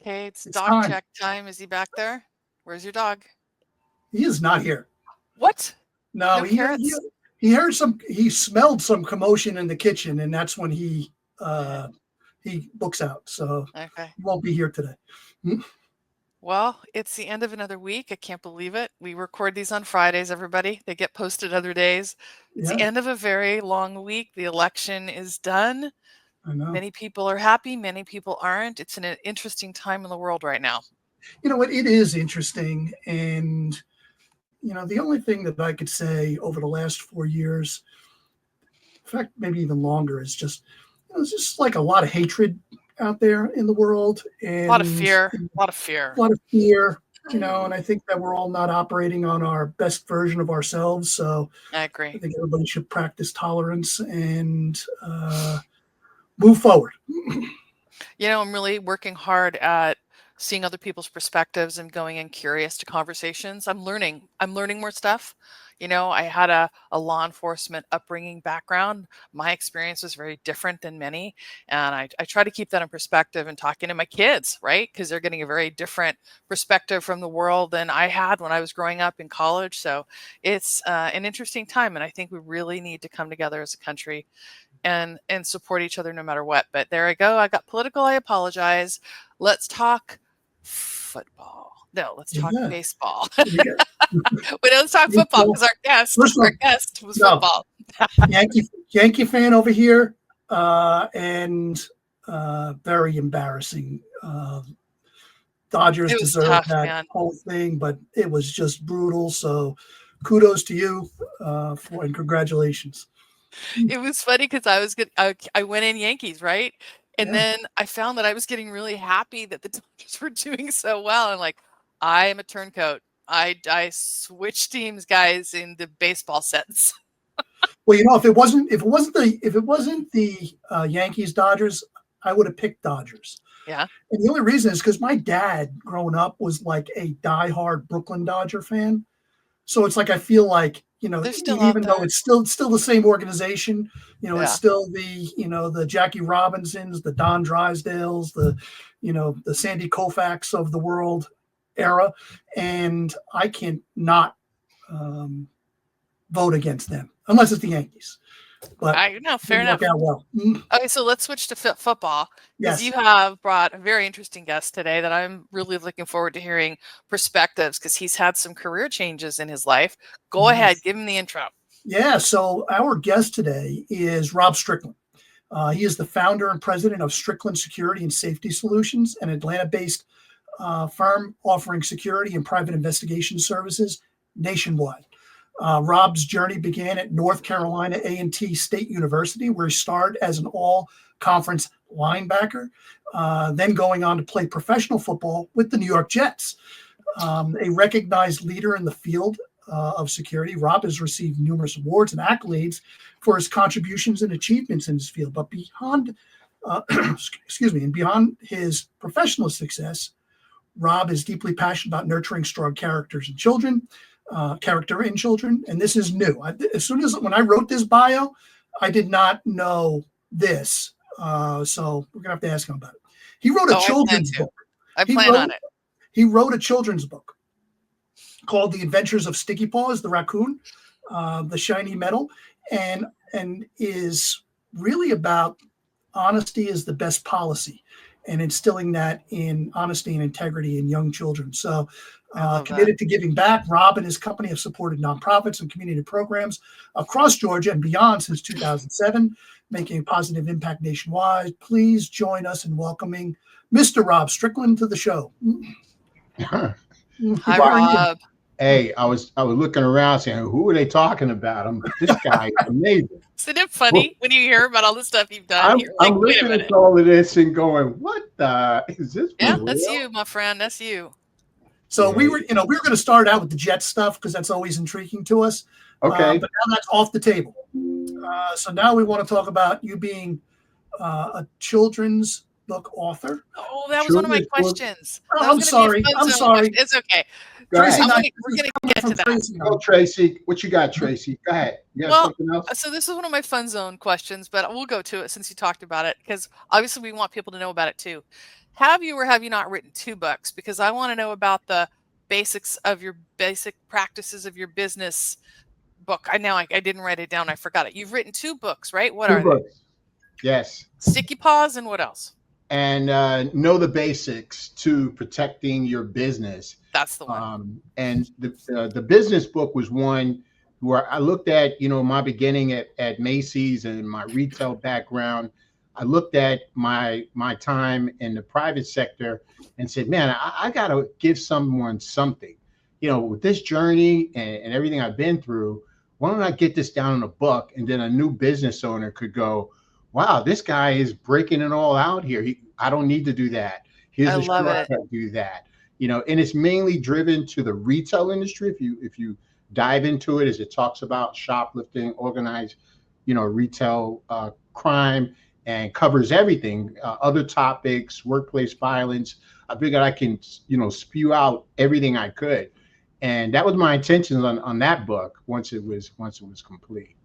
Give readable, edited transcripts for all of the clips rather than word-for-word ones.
Okay, it's It's dog time. check time. Is he back there? Where's your dog? He is not here. What? No, No carrots? he heard some. He smelled some commotion in the kitchen, and that's when he books out. So Okay. he won't be here today. Well, it's the end of another week. I can't believe it. We record these on Fridays, everybody. They get posted other days. It's the Yeah, end of a very long week. The election is done. I know. Many people are happy, many people aren't. It's an interesting time in the world right now. You know what? It is interesting, and the only thing that I could say over the last 4 years, in fact, maybe even longer, is just it's just like a lot of hatred out there in the world, A lot of and fear, a a lot of fear. lot of fear. And I think that we're all not operating on our best version of ourselves. So I I agree. think everybody should practice tolerance and move forward. I'm really working hard at seeing other people's perspectives and going in curious to conversations. I'm learning. I'm learning more stuff. I had a law enforcement upbringing background. My experience was very different than many. And I try to keep that in perspective and talking to my kids, right? Because they're getting a very different perspective from the world than I had when I was growing up in college. So it's an interesting time. And I think we really need to come together as a country and support each other no matter what. But there I go. I got political. I apologize. Let's talk football. No, let's talk Yeah. baseball. You got, But let's talk football because first our one, guest was no, football. Yankee fan over here, and very embarrassing. Dodgers It was deserved tough, that man. whole thing, but it was just brutal. So kudos to you and congratulations. It was funny because I went in Yankees, right? And Yeah. then I found that I was getting really happy that the Dodgers were doing so well. And like, I am a turncoat. I switch teams, guys, in the baseball sense. Well, if it wasn't the Yankees Dodgers, I would have picked Dodgers. Yeah, And the only reason is because my dad, growing up, was like a diehard Brooklyn Dodger fan. So it's like I feel like they're still out even though there. it's still the same organization, it's Yeah. still the Jackie Robinsons, the Don Drysdales, the Sandy Koufax of the world era, and I can't not vote against them unless it's the Yankees. But I know, fair didn't work enough. out well. Okay, so let's switch to football because you Yes. have brought a very interesting guest today that I'm really looking forward to hearing perspectives because he's had some career changes in his life. Go ahead, Yes. give him the intro. Yeah. So our guest today is Rob Strickland. He is the founder and president of Strickland Security and Safety Solutions, an Atlanta-based firm offering security and private investigation services nationwide. Rob's journey began at North Carolina A&T State University, where he started as an all-conference linebacker, then going on to play professional football with the New York Jets. A recognized leader in the field of security, Rob has received numerous awards and accolades for his contributions and achievements in his field. But beyond, and beyond his professional success, Rob is deeply passionate about nurturing strong character in children, and this is new. When I wrote this bio, I did not know this, so we're gonna have to ask him about it. He wrote a Oh, I plan children's to. book. I He plan wrote on it. he wrote a children's book called The Adventures of Sticky Paws, the Raccoon, the Shiny Metal, and is really about honesty is the best policy and instilling that in honesty and integrity in young children. So I love that. committed to giving back, Rob and his company have supported nonprofits and community programs across Georgia and beyond since 2007, making a positive impact nationwide. Please join us in welcoming Mr. Rob Strickland to the show. Hi, How are you? Rob. Hey, I was looking around saying, who are they talking about? This guy is amazing. Isn't it funny when you hear about all the stuff you've done? I'm You're like, wait a listening minute. to all of this and going, what is this for Yeah, real? that's you, my friend. That's you. So we were going to start out with the Jets stuff because that's always intriguing to us. Okay. But now that's off the table. So now we want to talk about you being a children's book author. Oh, that was one of my questions. Oh, I'm sorry. It's okay. Tracy, we're going to get to that. Tracy. Go, Tracy. What you got, Tracy? Go ahead. You got something else? So this is one of my fun zone questions, but we'll go to it since you talked about it because obviously we want people to know about it too. have you or have you not written 2 books? Because I want to know about the basics of your basic practices of your business book. I didn't write it down. I forgot it. You've written 2 books, right? What Two are they? books. Yes. Sticky Paws and what else? And know the basics to protecting your business. That's the one. And the business book was one where I looked at, my beginning at Macy's and my retail background. I looked at my time in the private sector and said, man, I got to give someone something, with this journey and everything I've been through. Why don't I get this down in a book? And then a new business owner could go, wow, this guy is breaking it all out here. I don't need to do that. Here's I a love it. shortcut, do that. And it's mainly driven to the retail industry. If you dive into it, as it talks about shoplifting, organized, retail crime, and covers everything, other topics, workplace violence. I figured I can, spew out everything I could. And that was my intentions on that book once it was complete.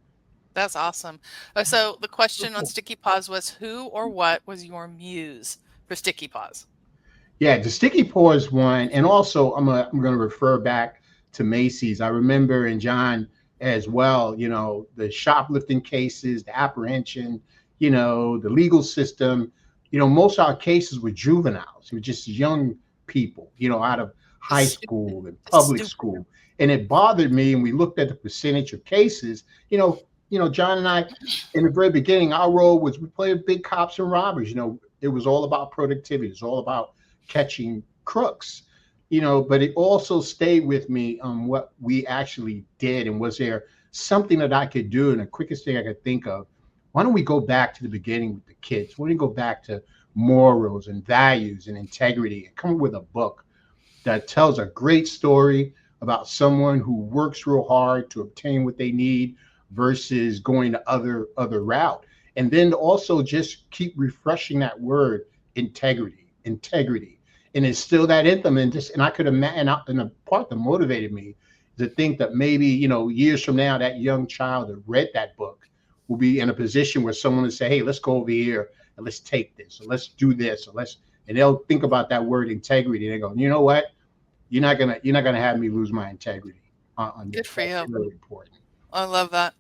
That's awesome. So the question on Sticky Paws was, who or what was your muse for Sticky Paws? Yeah, the Sticky Paws one, and also I'm going to refer back to Macy's. I remember, and John as well, the shoplifting cases, the apprehension, the legal system. Most of our cases were juveniles. It was just young people, out of high school and public school. And it bothered me. And we looked at the percentage of cases, John and I, in the very beginning, our role was we played big cops and robbers. It was all about productivity. It was all about catching crooks, but it also stayed with me on what we actually did. And was there something that I could do? And the quickest thing I could think of, why don't we go back to the beginning with the kids? Why don't we go back to morals and values and integrity and come up with a book that tells a great story about someone who works real hard to obtain what they need versus going to other route. And then also just keep refreshing that word integrity, and instill that in them. And I could imagine, and the part that motivated me to think that maybe, years from now, that young child that read that book will be in a position where someone will say, hey, let's go over here and let's take this, or let's do this, and they'll think about that word integrity. They go, you know what? You're not gonna have me lose my integrity on Good this. for you. That's really important. I love that.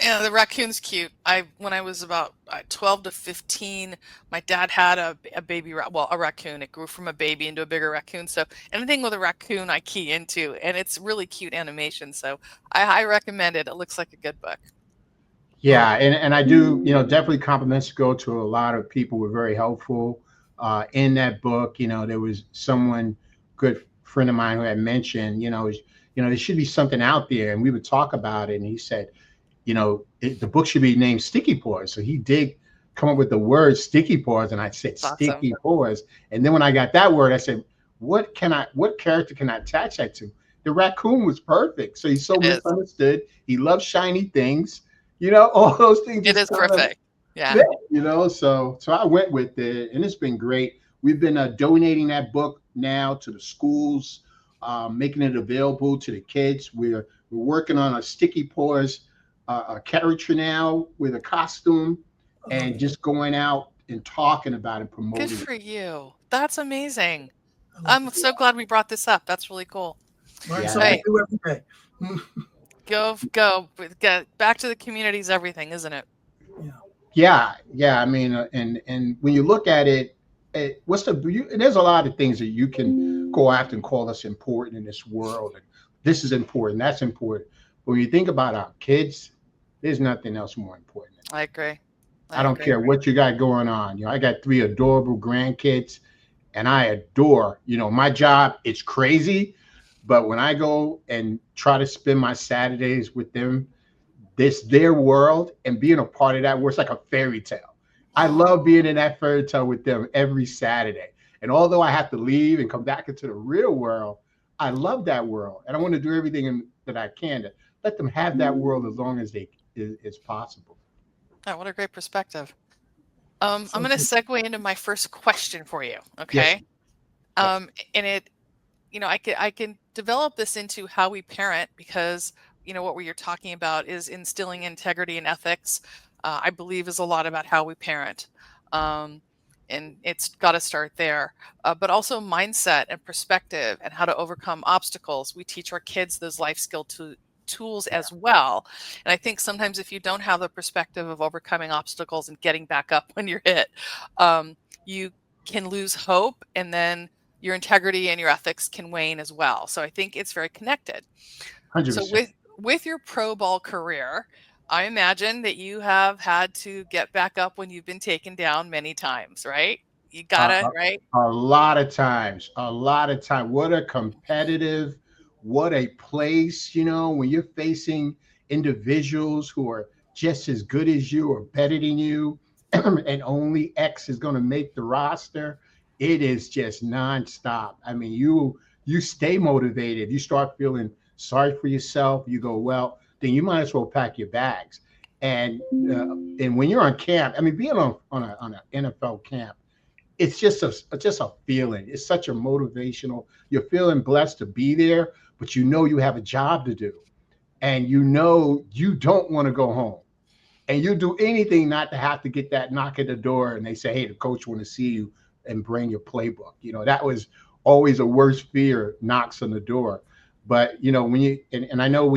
Yeah, the raccoon's cute. When I was about 12 to 15, my dad had a baby, a raccoon. It grew from a baby into a bigger raccoon. So anything with a raccoon, I key into, and it's really cute animation. So I recommend it. It looks like a good book. Yeah, and I do, definitely compliments go to a lot of people who were very helpful in that book. There was someone, good friend of mine, who had mentioned, there should be something out there, and we would talk about it. And he said, the book should be named Sticky Paws. So he did come up with the word Sticky Paws, and I said Sticky Paws. And then when I got that word, I said, what character can I attach that to? The raccoon was perfect. So he's so misunderstood. He loves shiny things. All those things. It is perfect. Yeah. So I went with it, and it's been great. We've been donating that book now to the schools, making it available to the kids. We're working on a Sticky Paws a character now with a costume, and just going out and talking about it, promoting. Good for you. That's amazing. I'm so glad we brought this up. That's really cool. Learn something new every day. Go. Get back to the communities, everything, isn't it? Yeah. I mean, and when you look at it, there's a lot of things that you can go after and call us important in this world. And this is important. That's important. But when you think about our kids, there's nothing else more important. I agree. I don't care what you got going on. I got 3 adorable grandkids, and I adore, my job. It's crazy, but when I go and try to spend my Saturdays with them, this their world, and being a part of that world, it's like a fairy tale. I love being in that fairy tale with them every Saturday. And although I have to leave and come back into the real world, I love that world, and I want to do everything that I can to let them have that world as long as it's possible. Oh, what a great perspective. I'm going to segue into my first question for you. Okay. Yes. And it, I can develop this into how we parent, because, what you're talking about is instilling integrity and ethics. I believe is a lot about how we parent. and it's got to start there. But also mindset and perspective and how to overcome obstacles. We teach our kids those life tools as well. And I think sometimes if you don't have the perspective of overcoming obstacles and getting back up when you're hit, you can lose hope, and then your integrity and your ethics can wane as well. So I think it's very connected. So 100%. with your pro ball career, I imagine that you have had to get back up when you've been taken down many times, right? You Uh, gotta, right? a lot of times, a lot of time. What a competitive, what a place, when you're facing individuals who are just as good as you or better than you, and only X is going to make the roster. It is just nonstop. I mean, you stay motivated. You start feeling sorry for yourself. You go, well, then you might as well pack your bags. And when you're on camp, I mean, being on an NFL camp, it's just a feeling. It's such a motivational. You're feeling blessed to be there, but you have a job to do, and you don't want to go home, and you do anything not to have to get that knock at the door, and they say, "Hey, the coach want to see you and bring your playbook." That was always a worst fear, knocks on the door. But when and I know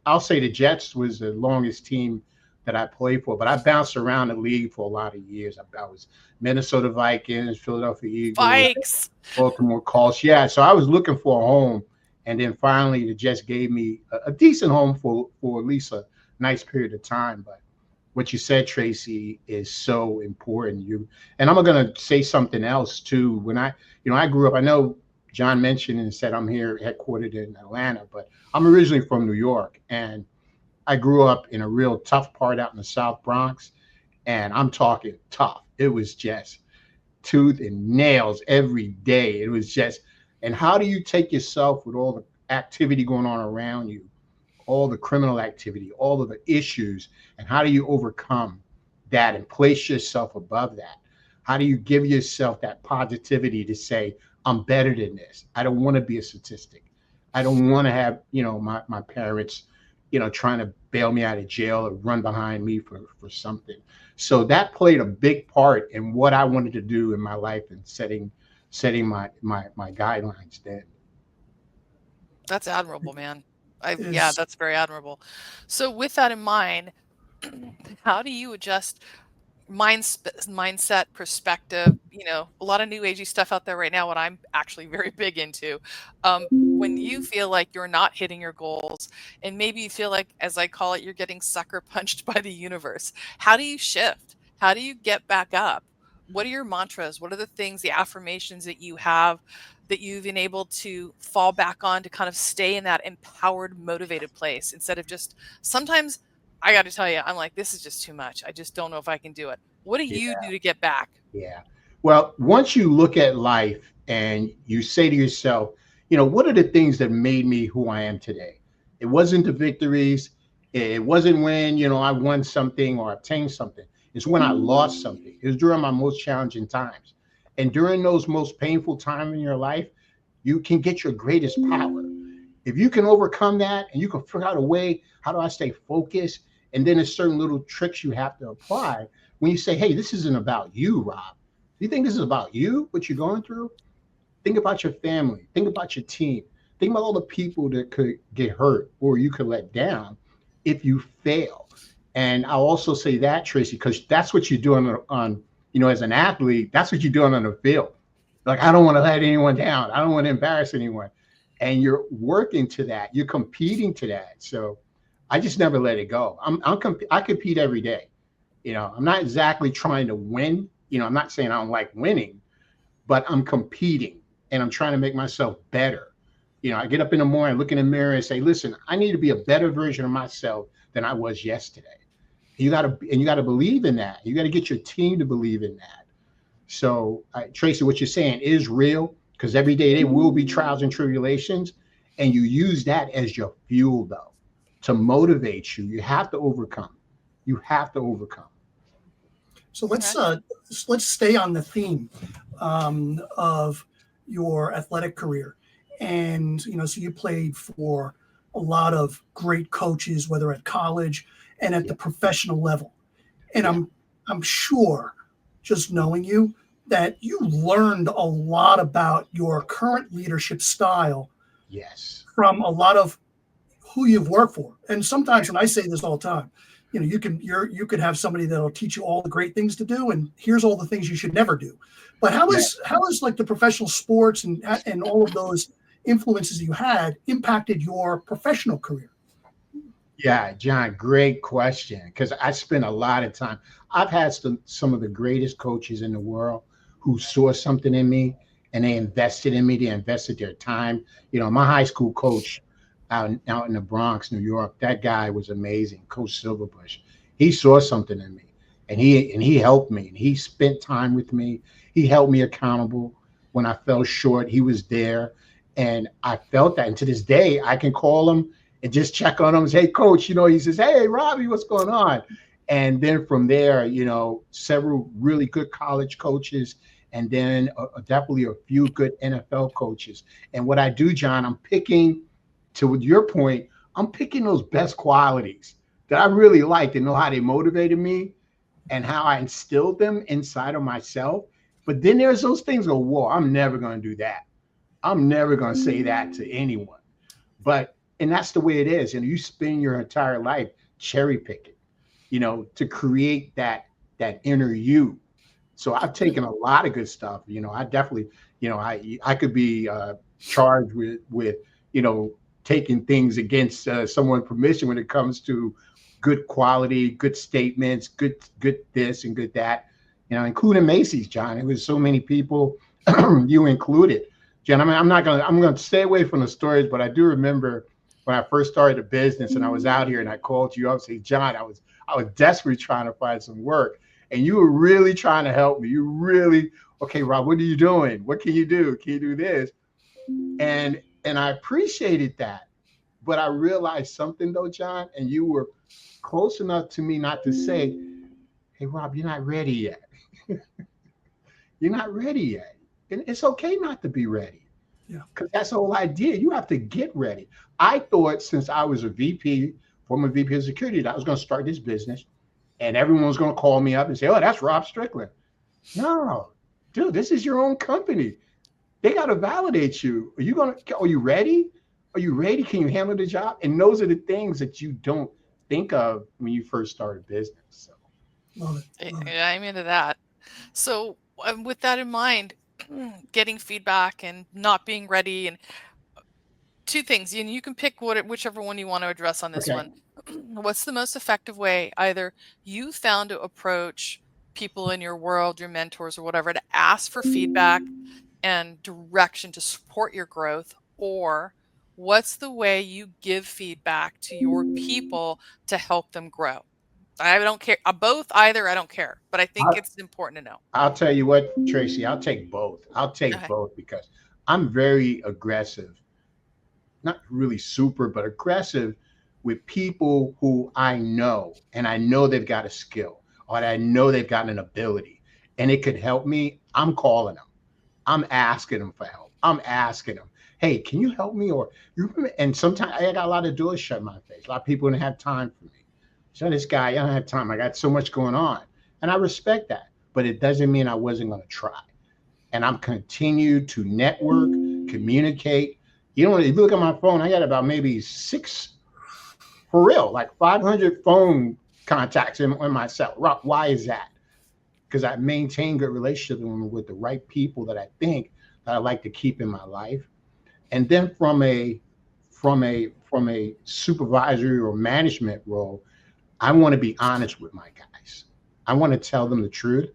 I'll say the Jets was the longest team that I played for, but I bounced around the league for a lot of years. I was Minnesota Vikings, Philadelphia Eagles, Vikes. Baltimore Colts. Yeah, so I was looking for a home, and then finally the Jets gave me a decent home for at least a nice period of time. But what you said, Tracy, is so important. And I'm going to say something else too. When I grew up, I know John mentioned and said I'm here headquartered in Atlanta, but I'm originally from New York, and I grew up in a real tough part out in the South Bronx, and I'm talking tough. It was just tooth and nails every day. It was just, and how do you take yourself with all the activity going on around you, all the criminal activity, all of the issues, and how do you overcome that and place yourself above that? How do you give yourself that positivity to say, I'm better than this. I don't want to be a statistic. I don't want to have, my parents, trying to bail me out of jail or run behind me for something. So that played a big part in what I wanted to do in my life and setting my guidelines then. That's admirable, man. Yeah, Is that's very admirable. So with that in mind, how do you adjust mindset, perspective, a lot of new agey stuff out there right now, what I'm actually very big into. When you feel like you're not hitting your goals, and maybe you feel like, as I call it, you're getting sucker punched by the universe, how do you shift? How do you get back up? What are your mantras? What are the things, the affirmations that you have that you've been able to fall back on to kind of stay in that empowered, motivated place instead of just sometimes I got to tell you, I'm like, this is just too much. I just don't know if I can do it. What do Yeah. you do to get back? Yeah. Well, once you look at life and you say to yourself, what are the things that made me who I am today? It wasn't the victories. It wasn't when, I won something or obtained something. It's when I lost something. It was during my most challenging times. And during those most painful times in your life, you can get your greatest power. If you can overcome that and you can figure out a way, how do I stay focused? And then there's certain little tricks you have to apply when you say, hey, this isn't about you, Rob. Do you think this is about you, what you're going through? Think about your family. Think about your team. Think about all the people that could get hurt or you could let down if you fail. And I'll also say that, Tracy, because that's what you're doing on, as an athlete, that's what you're doing on the field. Like, I don't want to let anyone down. I don't want to embarrass anyone. And you're working to that. You're competing to that. So I just never let it go. I compete every day. I'm not exactly trying to win. I'm not saying I don't like winning, but I'm competing and I'm trying to make myself better. I get up in the morning, look in the mirror and say, listen, I need to be a better version of myself than I was yesterday. You got to believe in that. You got to get your team to believe in that. So Tracy, what you're saying is real, because every day there will be trials and tribulations, and you use that as your fuel though, to motivate you. You have to overcome. You have to overcome. So let's stay on the theme of your athletic career, and so you played for a lot of great coaches, whether at college and at the professional level, and I'm sure just knowing you, that you learned a lot about your current leadership style Yes. from a lot of who you've worked for. And sometimes, and I say this all the time, you could have somebody that'll teach you all the great things to do, and here's all the things you should never do. But Yeah. how is like the professional sports and all of those influences you had impacted your professional career? Yeah, John, great question. Because I spent a lot of time. I've had some of the greatest coaches in the world who saw something in me and they invested in me. They invested their time. My high school coach out in the Bronx, New York, that guy was amazing, Coach Silverbush. He saw something in me and he helped me and he spent time with me. He held me accountable when I fell short. He was there. And I felt that. And to this day, I can call him and just check on him and say, hey, coach, he says, hey, Robbie, what's going on? And then from there, several really good college coaches, and then definitely a few good NFL coaches. And what I do, John, I'm picking, to your point, I'm picking those best qualities that I really liked and know how they motivated me and how I instilled them inside of myself. But then there's those things go, whoa, I'm never going to do that. I'm never going to say that to anyone. And that's the way it is. And you spend your entire life cherry picking, to create that inner you. So I've taken a lot of good stuff. I definitely, I could be charged with taking things against someone's permission when it comes to good quality, good statements, good this and good that. Including Macy's, John. It was so many people, you included. Jen, I'm going to stay away from the stories, but I do remember when I first started the business and I was out here and I called you up and said, John, I was desperately trying to find some work. And you were really trying to help me. You really, okay, Rob, what are you doing? What can you do? Can you do this? And I appreciated that. But I realized something though, John, and you were close enough to me not to say, hey, Rob, you're not ready yet. You're not ready yet. And it's okay not to be ready. Yeah. Because that's the whole idea. You have to get ready. I thought since I was a VP, former VP of security, that I was going to start this business and everyone was going to call me up and say, oh, that's Rob Strickland. No, dude, this is your own company. They got to validate you. Are you ready? Are you ready? Can you handle the job? And those are the things that you don't think of when you first start a business. So. Love it. I'm into that. So with that in mind, getting feedback and not being ready, and two things, and you can pick whichever one you want to address on this Okay. one. What's the most effective way either you found to approach people in your world, your mentors or whatever, to ask for feedback and direction to support your growth, or what's the way you give feedback to your people to help them grow? I don't care. Both, either, I don't care, but I think it's important to know. I'll tell you what, Tracy, I'll take both. I'll take Okay. both because I'm very aggressive, not really super, but aggressive with people who I know and I know they've got a skill or I know they've got an ability and it could help me. I'm calling them. I'm asking them for help. I'm asking them, hey, can you help me? Or you remember? And sometimes I got a lot of doors shut in my face. A lot of people don't have time for me. So this guy, I don't have time. I got so much going on. And I respect that. But it doesn't mean I wasn't going to try. And I'm continued to network, communicate. If you look at my phone, I got about maybe six, for real, like 500 phone contacts in my cell. Why is that? Because I maintain good relationships with the right people that I think that I like to keep in my life. And then from a supervisory or management role, I want to be honest with my guys. I want to tell them the truth.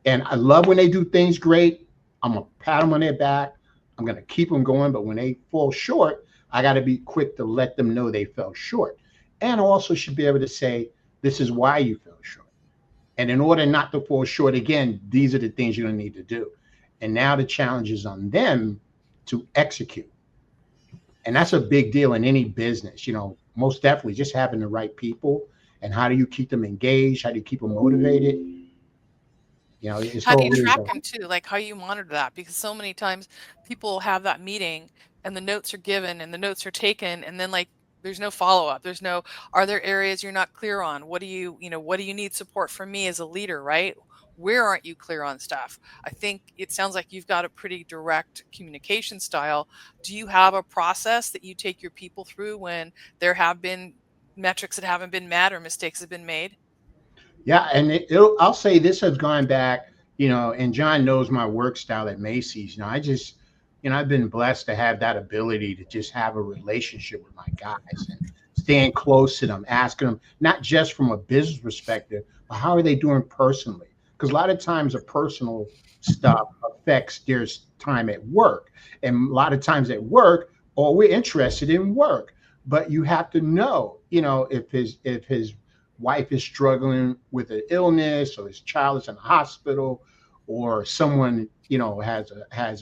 And I love when they do things great. I'm going to pat them on their back. I'm going to keep them going. But when they fall short, I got to be quick to let them know they fell short. And I also should be able to say, this is why you fell short. And in order not to fall short again, these are the things you're going to need to do. And now the challenge is on them to execute. And that's a big deal in any business, most definitely just having the right people. And how do you keep them engaged? How do you keep them motivated? It's How do you always track them too? Like, how you monitor that? Because so many times people have that meeting and the notes are given and the notes are taken, and then like there's no follow up. There's no, are there areas you're not clear on? What do you need support from me as a leader, right? Where aren't you clear on stuff? I think it sounds like you've got a pretty direct communication style. Do you have a process that you take your people through when there have been metrics that haven't been met or mistakes have been made? Yeah, and I'll say this has gone back, and John knows my work style at Macy's. I've been blessed to have that ability to just have a relationship with my guys and staying close to them, asking them, not just from a business perspective, but how are they doing personally? Because a lot of times the personal stuff affects their time at work. And a lot of times at work, all we're interested in work. But you have to know, if his wife is struggling with an illness, or his child is in the hospital, or someone has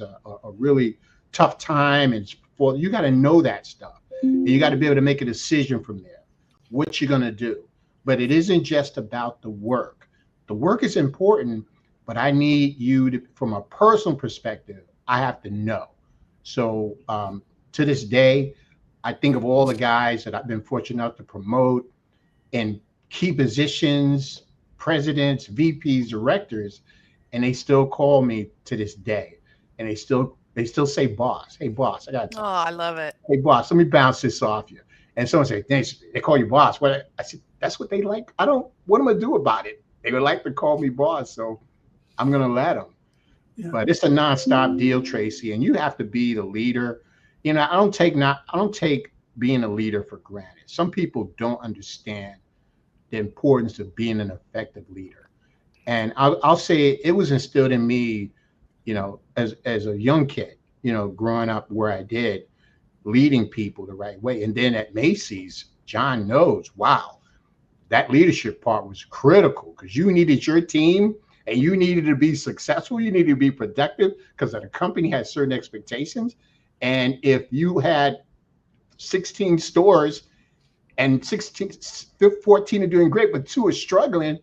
a really tough time, and you got to know that stuff, and you got to be able to make a decision from there what you're going to do. But it isn't just about the work. The work is important, but I need you to, from a personal perspective, I have to know. So to this day, I think of all the guys that I've been fortunate enough to promote in key positions, presidents, VPs, directors, and they still call me to this day. And they still say, boss, hey boss, I got to Oh, talk. I love it. Hey boss, let me bounce this off you. And someone say, thanks, they call you boss. What? I said, that's what they like. What am I gonna do about it? They would like to call me boss, so I'm gonna let them. Yeah. But it's a nonstop deal, Tracy, and you have to be the leader. I don't take being a leader for granted. Some people don't understand the importance of being an effective leader. And I'll say it was instilled in me, as a young kid, growing up where I did, leading people the right way. And then at Macy's, John knows, wow, that leadership part was critical, because you needed your team and you needed to be successful. You needed to be productive, because the company had certain expectations. And if you had 16 stores and 14 are doing great, but 2 are struggling,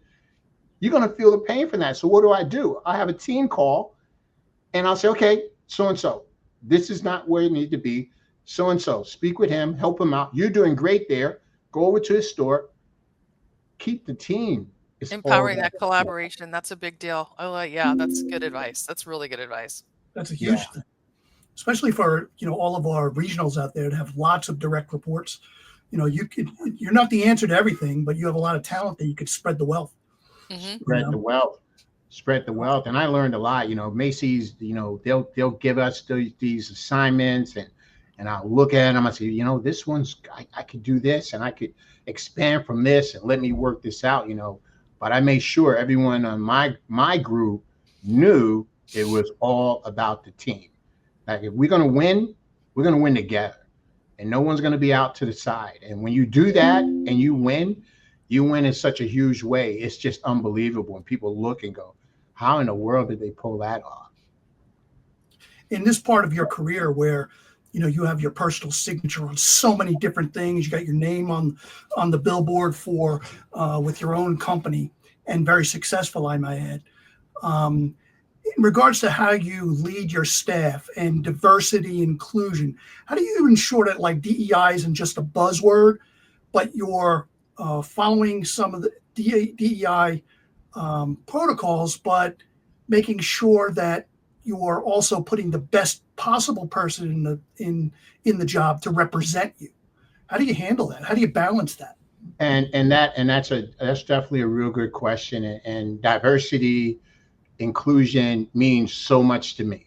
you're going to feel the pain from that. So what do? I have a team call, and I'll say, okay, so-and-so, this is not where you need to be. So-and-so, speak with him, help him out. You're doing great there. Go over to his store. Keep the team. Empowering that collaboration. That's a big deal. Oh, yeah, that's good advice. That's really good advice. That's a huge thing, especially for, all of our regionals out there to have lots of direct reports. You're not the answer to everything, but you have a lot of talent that you could spread the wealth. Mm-hmm. Spread the wealth. And I learned a lot. Macy's, they'll give us these assignments, and I'll look at them. I say, this one's, I could do this, and I could expand from this, and let me work this out. But I made sure everyone on my group knew it was all about the team. Like, if we're gonna win together. And no one's going to be out to the side. And when you do that and you win in such a huge way. It's just unbelievable. And people look and go, how in the world did they pull that off? In this part of your career where, you have your personal signature on so many different things, you got your name on the billboard for with your own company, and very successful, I might add. In regards to how you lead your staff and diversity inclusion, how do you ensure that, like, DEI isn't just a buzzword, but you're following some of the DEI protocols, but making sure that you are also putting the best possible person in the job to represent you? How do you handle that? How do you balance that? And that's definitely a real good question. And diversity, inclusion means so much to me.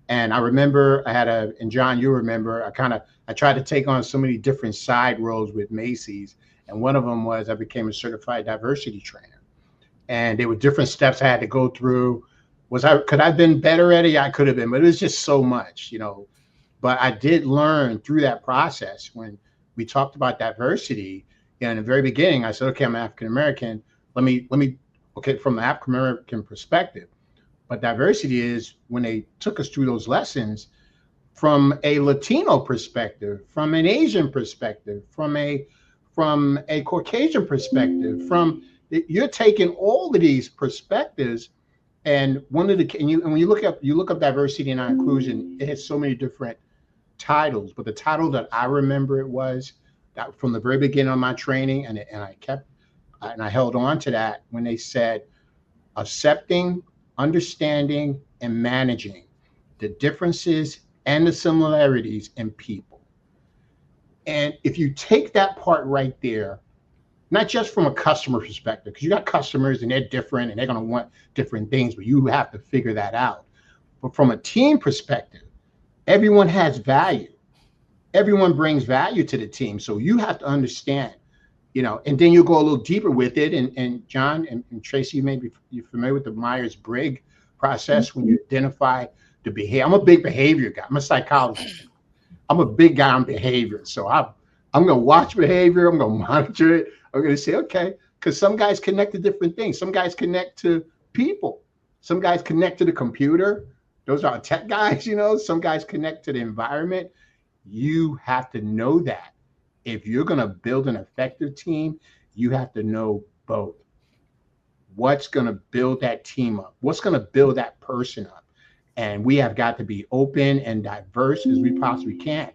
And I remember and John, you remember, I tried to take on so many different side roles with Macy's. And one of them was I became a certified diversity trainer. And there were different steps I had to go through. Could I have been better at it? Yeah, I could have been, but it was just so much, But I did learn through that process. When we talked about diversity, in the very beginning, I said, okay, I'm African American. Let me okay, from the African American perspective. But diversity is, when they took us through those lessons, from a Latino perspective, from an Asian perspective, from a Caucasian perspective, you're taking all of these perspectives. And when you look up diversity and inclusion, it has so many different titles. But the title that I remember, it was that from the very beginning of my training, and I held on to that, when they said, accepting, understanding, and managing the differences and the similarities in people. And if you take that part right there, not just from a customer perspective, because you got customers and they're different and they're going to want different things, but you have to figure that out. But from a team perspective, everyone has value. Everyone brings value to the team. So you have to understand, and then you go a little deeper with it. And John and Tracy, maybe you're familiar with the Myers-Briggs process when you identify the behavior. I'm a big behavior guy. I'm a psychologist. I'm a big guy on behavior. So I'm going to watch behavior. I'm going to monitor it. I'm going to say, okay, because some guys connect to different things. Some guys connect to people. Some guys connect to the computer. Those are tech guys, Some guys connect to the environment. You have to know that. If you're going to build an effective team, you have to know both. What's going to build that team up? What's going to build that person up? And we have got to be open and diverse as we possibly can.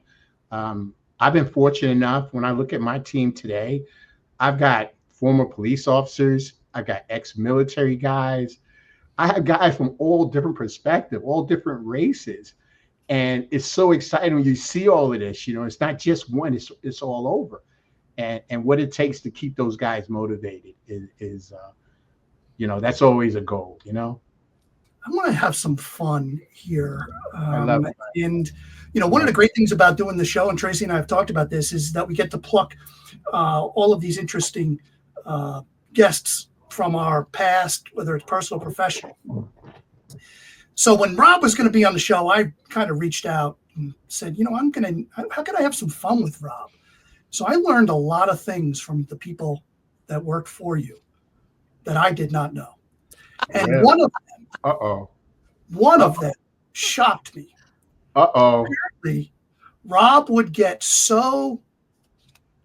I've been fortunate enough when I look at my team today, I've got former police officers. I've got ex-military guys. I have guys from all different perspectives, all different races. And it's so exciting when you see all of this, it's not just one, it's all over. And what it takes to keep those guys motivated is that's always a goal, I want to have some fun here. I love it. And, one of the great things about doing the show, and Tracy and I have talked about this, is that we get to pluck all of these interesting guests from our past, whether it's personal or professional. So when Rob was going to be on the show, I kind of reached out and said, how can I have some fun with Rob? So I learned a lot of things from the people that worked for you that I did not know. And one of them shocked me. Apparently, Rob would get so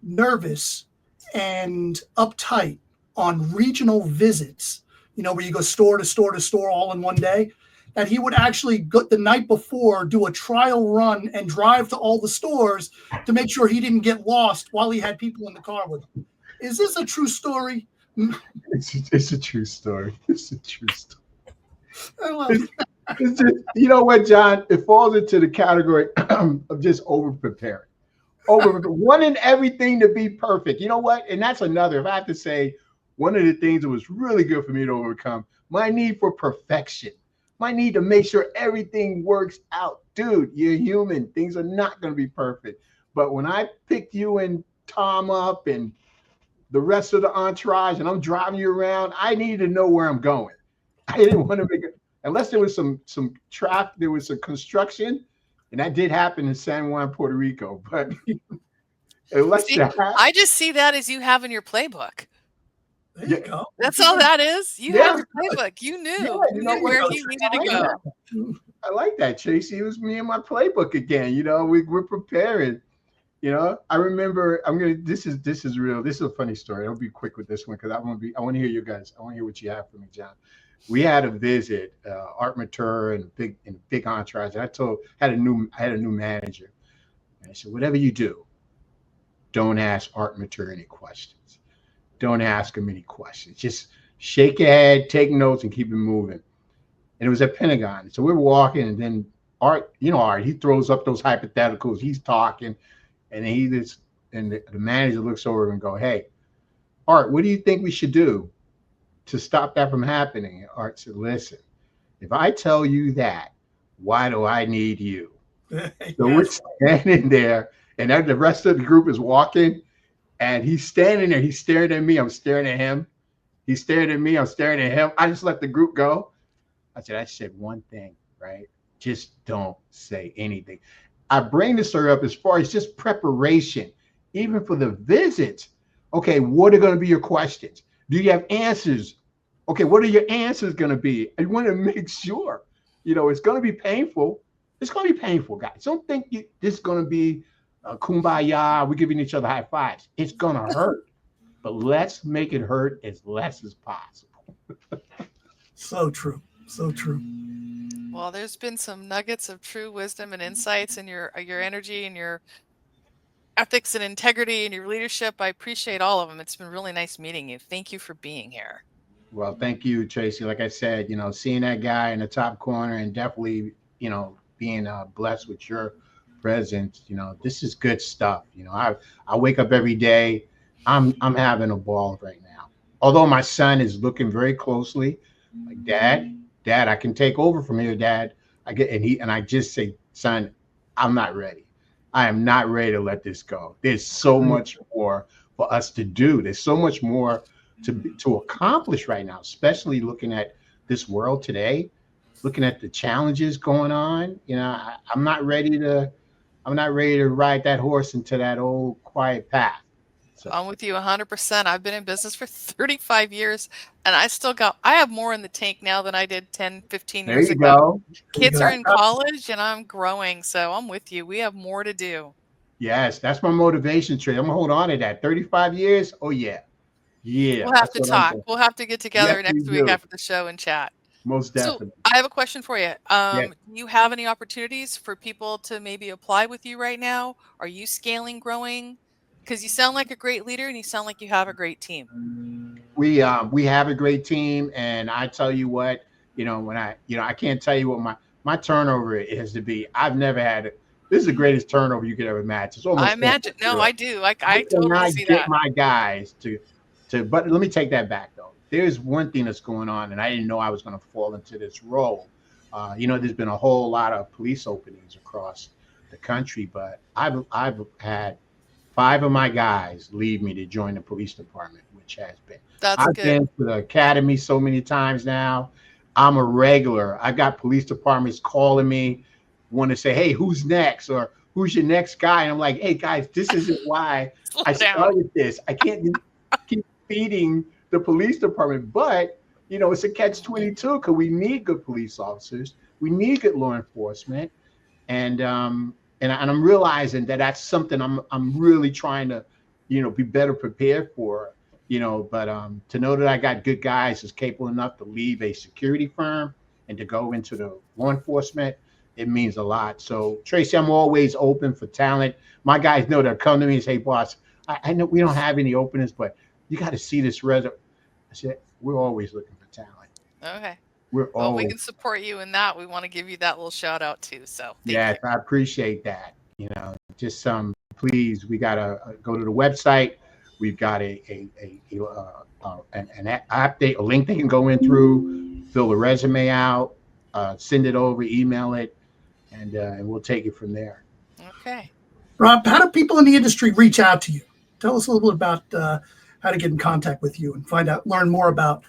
nervous and uptight on regional visits, where you go store to store to store all in one day, that he would actually go the night before, do a trial run and drive to all the stores to make sure he didn't get lost while he had people in the car with him. Is this a true story? It's a true story. It's a true story. I love it. It's just, you know what, John? It falls into the category of just over-preparing. Wanting everything to be perfect. You know what? And that's another, if I have to say, one of the things that was really good for me to overcome, my need for perfection. My need to make sure everything works out. Dude, you're human. Things are not going to be perfect. But when I picked you and Tom up and the rest of the entourage and I'm driving you around, I needed to know where I'm going. I didn't want to make it, unless there was some traffic, there was some construction, and that did happen in San Juan, Puerto Rico. But unless I just see that as you have in your playbook. There you go. That's all that is. You have your playbook. You knew, where you needed to go. I like that, Tracy. It was me and my playbook again. We're preparing. I remember. This is real. This is a funny story. I'll be quick with this one because I want to hear you guys. I want to hear what you have for me, John. We had a visit, Art Mature and big entourage. And I had a new manager. And I said, whatever you do, don't ask Art Mature any questions. Don't ask him any questions. Just shake your head, take notes, and keep it moving. And it was at Pentagon. So we were walking, and then Art, Art, he throws up those hypotheticals. He's talking, and the manager looks over and go, hey, Art, what do you think we should do to stop that from happening? And Art said, listen, if I tell you that, why do I need you? So we're standing there, and then the rest of the group is walking, and he's standing there. He's staring at me. I'm staring at him. He's staring at me. I'm staring at him. I just let the group go. I said one thing, right? Just don't say anything. I bring this story up as far as just preparation, even for the visits. Okay, what are going to be your questions? Do you have answers? Okay, what are your answers going to be? I want to make sure, it's going to be painful. It's going to be painful, guys. Don't think this is going to be kumbaya. We're giving each other high fives. It's going to hurt, but let's make it hurt as less as possible. So true. So true. Well, there's been some nuggets of true wisdom and insights in your energy and your ethics and integrity and your leadership. I appreciate all of them. It's been really nice meeting you. Thank you for being here. Well, thank you, Tracy. Like I said, seeing that guy in the top corner and definitely, being blessed with your presence, this is good stuff. I wake up every day. I'm having a ball right now. Although my son is looking very closely, like Dad, I can take over from here, Dad. I just say, son, I'm not ready. I am not ready to let this go. There's so much more for us to do. There's so much more to accomplish right now, especially looking at this world today, looking at the challenges going on. I'm not ready to ride that horse into that old quiet path. So I'm with you 100%. I've been in business for 35 years and I have more in the tank now than I did 10, 15 there years you ago. go. There you Kids go. are in college and I'm growing. So I'm with you. We have more to do. Yes, that's my motivation trait. I'm gonna hold on to that. 35 years. Oh yeah. Yeah, We'll have that's to what I'm talk. doing. We'll have to get Yes, together we next week do. after the show and chat. Most So definitely. I have a question for you. Yeah. Do you have any opportunities for people to maybe apply with you right now? Are you scaling, growing? Because you sound like a great leader and you sound like you have a great team. We have a great team, and I tell you what, when I can't tell you what my turnover is to be. I've never had it. This is the greatest turnover you could ever match. It's I almost imagine. No, 10%. I do. I I totally cannot see get that. my guys but let me take that back though. There's one thing that's going on, and I didn't know I was going to fall into this role. There's been a whole lot of police openings across the country, but I've had 5 of my guys leave me to join the police department, which has been. That's I've good. been to the academy so many times now. I'm a regular. I got police departments calling me, want to say, "Hey, who's next?" or "Who's your next guy?" And I'm like, "Hey guys, this isn't why Slow I down. started this. I can't keep feeding the police department, but it's a catch-22 because we need good police officers. We need good law enforcement, and I'm realizing that that's something I'm really trying to, be better prepared for. But to know that I got good guys is capable enough to leave a security firm and to go into the law enforcement, it means a lot. So Tracy, I'm always open for talent. My guys know they'll come to me and say, "Boss, I know we don't have any openings, but you got to see this resume." I said, "We're always looking for talent. Okay. We're Well, we always." can support you in that. We want to give you that little shout out too. So thank Yes, you. I appreciate that. Just please, we gotta go to the website. We've got an update, a link they can go in through, fill the resume out, send it over, email it, and we'll take it from there. Okay. Rob, how do people in the industry reach out to you? Tell us a little bit about how to get in contact with you and learn more about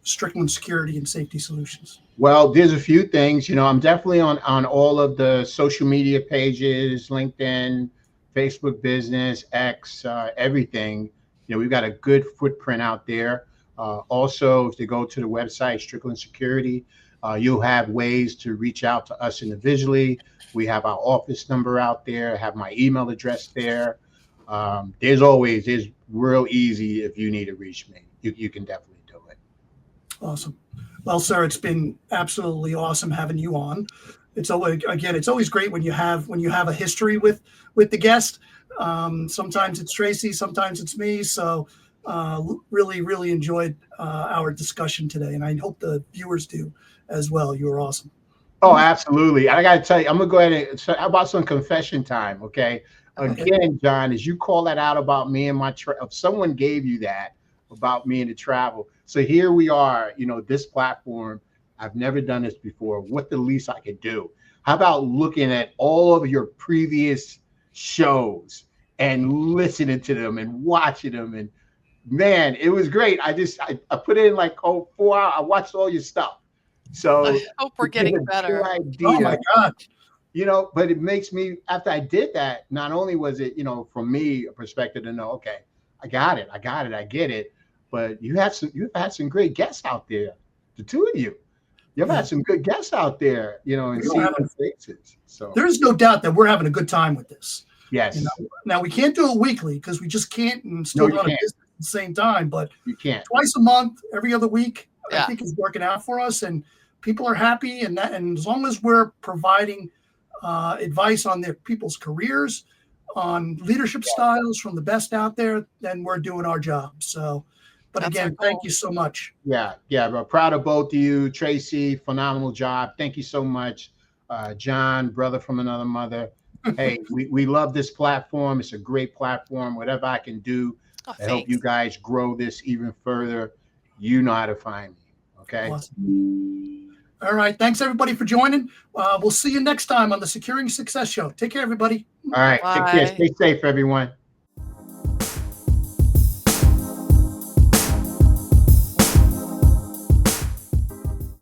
Strickland Security and Safety Solutions. Well, there's a few things. I'm definitely on all of the social media pages, LinkedIn, Facebook Business, X, everything. We've got a good footprint out there. Also, if you go to the website, Strickland Security, you'll have ways to reach out to us individually. We have our office number out there, have my email address there. There's real easy if you need to reach me. You can definitely do it. Awesome. Well, sir, it's been absolutely awesome having you on. It's always great when you have a history with the guest. Sometimes it's Tracy, sometimes it's me. So really enjoyed our discussion today, and I hope the viewers do as well. You were awesome. Oh, absolutely. I got to tell you, I'm going to go ahead and how about some confession time, okay? Again, John, as you call that out about me and if someone gave you that about me and the travel. So here we are, this platform, I've never done this before. What the least I could do? How about looking at all of your previous shows and listening to them and watching them? And man, it was great. I put in like 4 hours. I watched all your stuff. So I hope we're getting better. idea, Oh my God. But it makes me, after I did that, not only was it, from me a perspective to know, okay, I get it. But you've had some great guests out there, the two of you. You've had some good guests out there, and seeing their faces. So there's no doubt that we're having a good time with this. Yes. Now we can't do it weekly because we just can't and still run a business at the same time. But you can't. Twice a month, every other week, Yeah. I think is working out for us, and people are happy. And as long as we're providing advice on their people's careers, on leadership styles from the best out there, then we're doing our job. So, But That's again, our thank goal. you so much. Yeah, we're proud of both of you. Tracy, phenomenal job. Thank you so much. John, brother from another mother. Hey, we love this platform. It's a great platform. Whatever I can do Oh, to help you thanks. guys grow this even further, you know how to find me. Okay. Awesome. All right. Thanks, everybody, for joining. We'll see you next time on the Securing Success Show. Take care, everybody. All right. Take care. Bye. Stay safe, everyone.